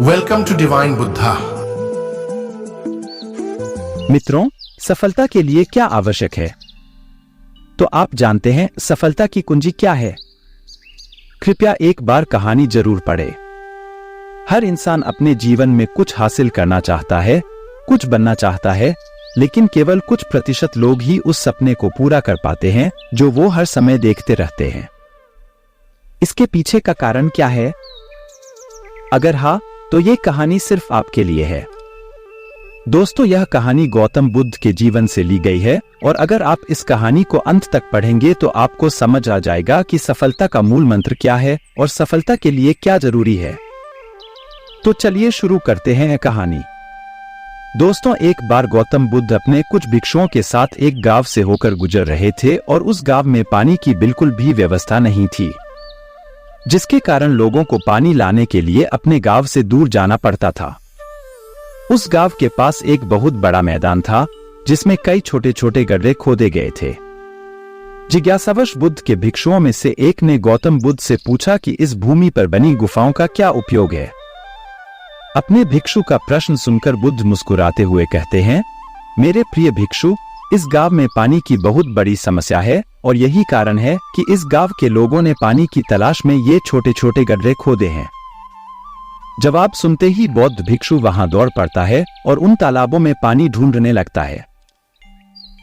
Welcome to divine Buddha. मित्रों, सफलता के लिए क्या आवश्यक है? तो आप जानते हैं सफलता की कुंजी क्या है? कृपया एक बार कहानी जरूर पढ़ें। हर इंसान अपने जीवन में कुछ हासिल करना चाहता है, कुछ बनना चाहता है, लेकिन केवल कुछ प्रतिशत लोग ही उस सपने को पूरा कर पाते हैं जो वो हर समय देखते रहते हैं। इसके पीछे का कारण क्या है? अगर हाँ, तो ये कहानी सिर्फ आपके लिए है। दोस्तों, यह कहानी गौतम बुद्ध के जीवन से ली गई है और अगर आप इस कहानी को अंत तक पढ़ेंगे तो आपको समझ आ जाएगा कि सफलता का मूल मंत्र क्या है और सफलता के लिए क्या जरूरी है। तो चलिए शुरू करते हैं कहानी। दोस्तों, एक बार गौतम बुद्ध अपने कुछ भिक्षुओं के साथ एक गांव से होकर गुजर रहे थे और उस गांव में पानी की बिल्कुल भी व्यवस्था नहीं थी, जिसके कारण लोगों को पानी लाने के लिए अपने गांव से दूर जाना पड़ता था। उस गांव के पास एक बहुत बड़ा मैदान था जिसमें कई छोटे छोटे गड्ढे खोदे गए थे। जिज्ञासावश बुद्ध के भिक्षुओं में से एक ने गौतम बुद्ध से पूछा कि इस भूमि पर बनी गुफाओं का क्या उपयोग है। अपने भिक्षु का प्रश्न सुनकर बुद्ध मुस्कुराते हुए कहते हैं, मेरे प्रिय भिक्षु, इस गांव में पानी की बहुत बड़ी समस्या है और यही कारण है कि इस गांव के लोगों ने पानी की तलाश में ये छोटे छोटे गड्ढे खोदे हैं। जवाब सुनते ही बौद्ध भिक्षु वहां दौड़ पड़ता है और उन तालाबों में पानी ढूंढने लगता है,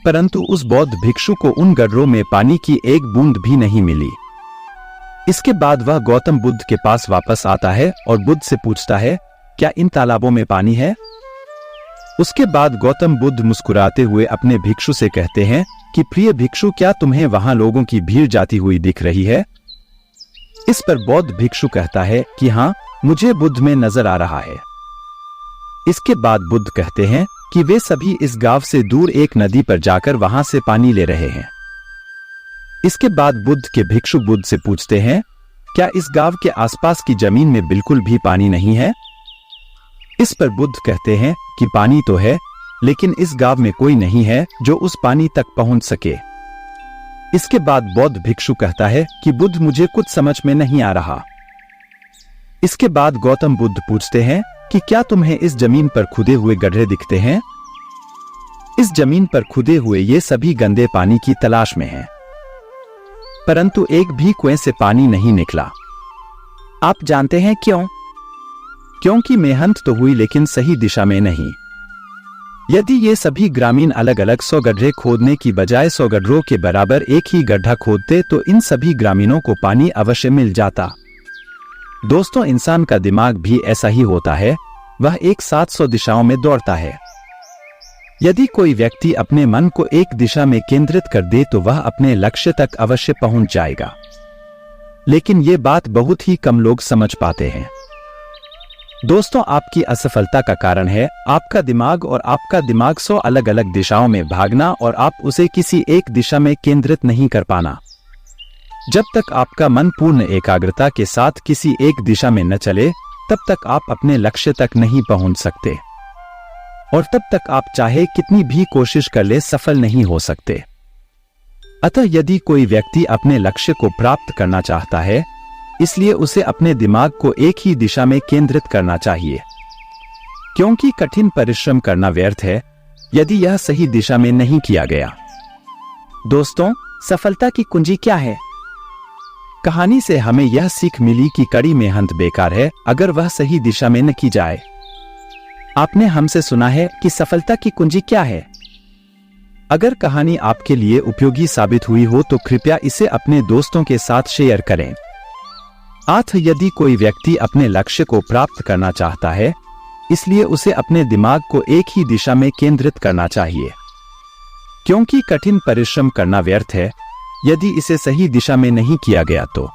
परंतु उस बौद्ध भिक्षु को उन गड्ढों में पानी की एक बूंद भी नहीं मिली। इसके बाद वह गौतम बुद्ध के पास वापस आता है और बुद्ध से पूछता है, क्या इन तालाबों में पानी है? उसके बाद गौतम बुद्ध मुस्कुराते हुए अपने भिक्षु से कहते हैं कि प्रिय भिक्षु, क्या तुम्हें वहां लोगों की भीड़ जाती हुई दिख रही है? इस पर बौद्ध भिक्षु कहता है कि हाँ, मुझे बुद्ध में नजर आ रहा है। इसके बाद बुद्ध कहते हैं कि वे सभी इस गांव से दूर एक नदी पर जाकर वहां से पानी ले रहे हैं। इसके बाद बुद्ध के भिक्षु बुद्ध से पूछते हैं, क्या इस गांव के आसपास की जमीन में बिल्कुल भी पानी नहीं है? इस पर बुद्ध कहते हैं कि पानी तो है, लेकिन इस गांव में कोई नहीं है जो उस पानी तक पहुंच सके। इसके बाद बौद्ध भिक्षु कहता है कि बुद्ध, मुझे कुछ समझ में नहीं आ रहा। इसके बाद गौतम बुद्ध पूछते हैं कि क्या तुम्हें इस जमीन पर खुदे हुए गड्ढे दिखते हैं? इस जमीन पर खुदे हुए ये सभी गंदे पानी की तलाश में हैं, परंतु एक भी कुएं से पानी नहीं निकला। आप जानते हैं क्यों? क्योंकि मेहनत तो हुई लेकिन सही दिशा में नहीं। यदि ये सभी ग्रामीण अलग अलग 100 गड्ढे खोदने की बजाय 100 गड्ढों के बराबर एक ही गड्ढा खोदते तो इन सभी ग्रामीणों को पानी अवश्य मिल जाता। दोस्तों, इंसान का दिमाग भी ऐसा ही होता है, वह एक साथ 100 दिशाओं में दौड़ता है। यदि कोई व्यक्ति अपने मन को एक दिशा में केंद्रित कर दे तो वह अपने लक्ष्य तक अवश्य पहुंच जाएगा, लेकिन ये बात बहुत ही कम लोग समझ पाते हैं। दोस्तों, आपकी असफलता का कारण है आपका दिमाग, और आपका दिमाग 100 अलग अलग दिशाओं में भागना और आप उसे किसी एक दिशा में केंद्रित नहीं कर पाना। जब तक आपका मन पूर्ण एकाग्रता के साथ किसी एक दिशा में न चले, तब तक आप अपने लक्ष्य तक नहीं पहुंच सकते, और तब तक आप चाहे कितनी भी कोशिश कर ले सफल नहीं हो सकते। अतः यदि कोई व्यक्ति अपने लक्ष्य को प्राप्त करना चाहता है, इसलिए उसे अपने दिमाग को एक ही दिशा में केंद्रित करना चाहिए, क्योंकि कठिन परिश्रम करना व्यर्थ है यदि यह सही दिशा में नहीं किया गया। दोस्तों, सफलता की कुंजी क्या है? कहानी से हमें यह सीख मिली कि कड़ी मेहनत बेकार है अगर वह सही दिशा में न की जाए। आपने हमसे सुना है कि सफलता की कुंजी क्या है। अगर कहानी आपके लिए उपयोगी साबित हुई हो तो कृपया इसे अपने दोस्तों के साथ शेयर करें। यदि कोई व्यक्ति अपने लक्ष्य को प्राप्त करना चाहता है, इसलिए उसे अपने दिमाग को एक ही दिशा में केंद्रित करना चाहिए, क्योंकि कठिन परिश्रम करना व्यर्थ है यदि इसे सही दिशा में नहीं किया गया तो।